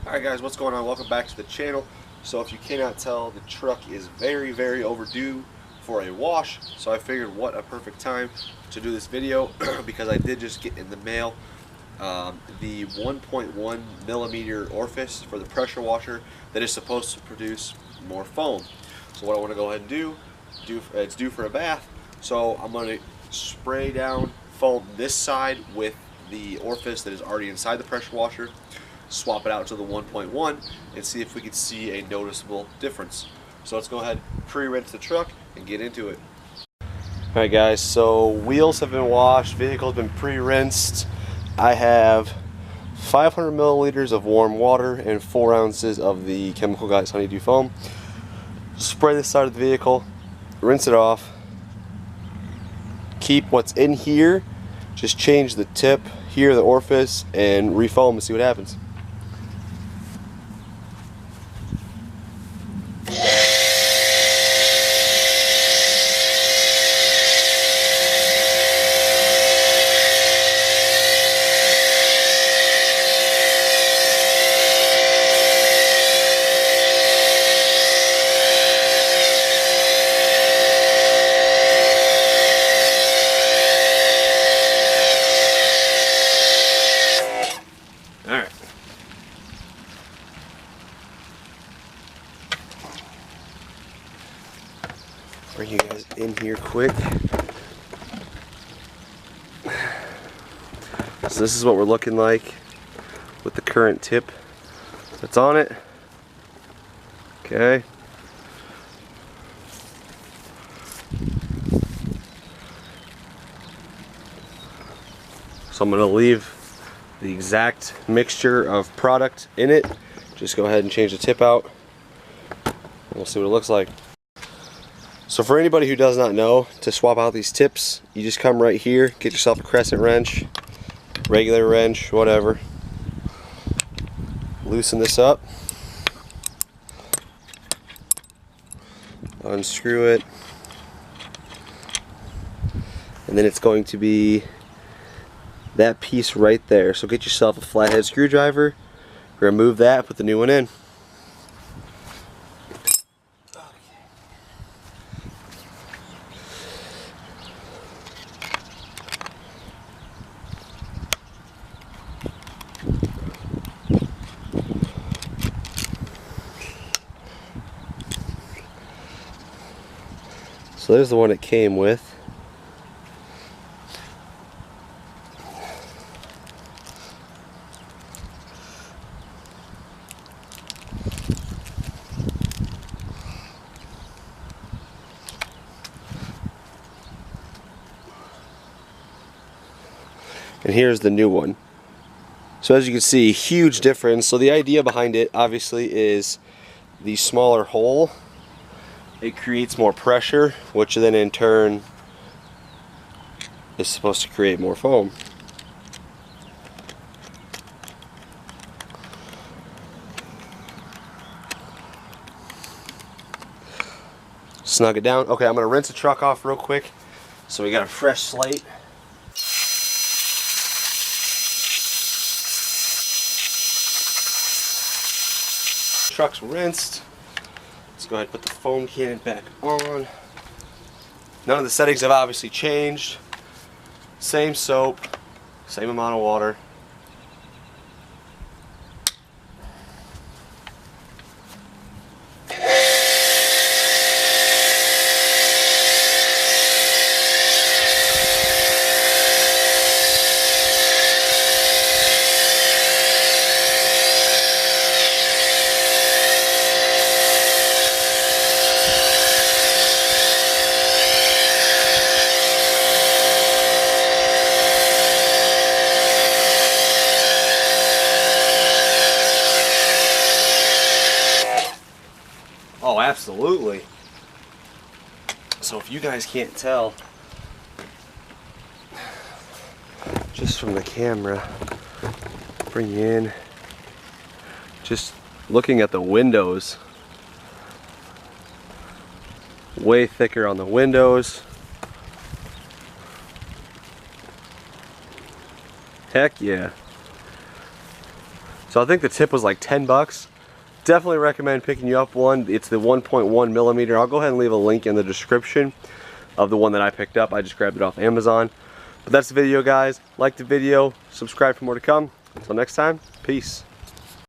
Alright guys, what's going on? Welcome back to the channel. So if you cannot tell, the truck is very overdue for a wash. So I figured what a perfect time to do this video because I did just get in the mail the 1.1 millimeter orifice for the pressure washer that is supposed to produce more foam. So what I want to go ahead and do, it's due for a bath. So I'm going to spray down foam this side with the orifice that is already inside the pressure washer, swap it out to the 1.1 and see if we can see a noticeable difference. So let's go ahead, pre-rinse the truck and get into it. Alright guys, so wheels have been washed, vehicle's been pre-rinsed. I have 500 milliliters of warm water and 4 ounces of the Chemical Guys Honeydew Foam. Spray this side of the vehicle, rinse it off, keep what's in here, just change the tip here, the orifice, and refoam and see what happens. Alright. Bring you guys in here quick. So this is what we're looking like with the current tip that's on it. Okay. So I'm going to leave the exact mixture of product in it. Just go ahead and change the tip out and we'll see what it looks like. So for anybody who does not know, to swap out these tips, you just come right here, get yourself a crescent wrench, regular wrench, whatever. Loosen this up, unscrew it, and then it's going to be that piece right there. So get yourself a flathead screwdriver, remove that, put the new one in. So there's the one it came with. And here's the new one. So as you can see, huge difference. So the idea behind it obviously is the smaller hole, it creates more pressure, which then in turn is supposed to create more foam. Snug it down. Okay, I'm gonna rinse the truck off real quick so we got a fresh slate. Truck's rinsed. Let's go ahead and put the foam cannon back on. None of the settings have obviously changed. Same soap, same amount of water. Oh, absolutely. So if you guys can't tell, just from the camera, bring you in, just looking at the windows, way thicker on the windows. Heck yeah. So I think the tip was like 10 bucks. Definitely recommend picking you up one. It's the 1.1 millimeter. I'll go ahead and leave a link in the description of the one that I picked up. I just grabbed it off Amazon. But that's the video, guys. Like the video, subscribe for more to come. Until next time, peace.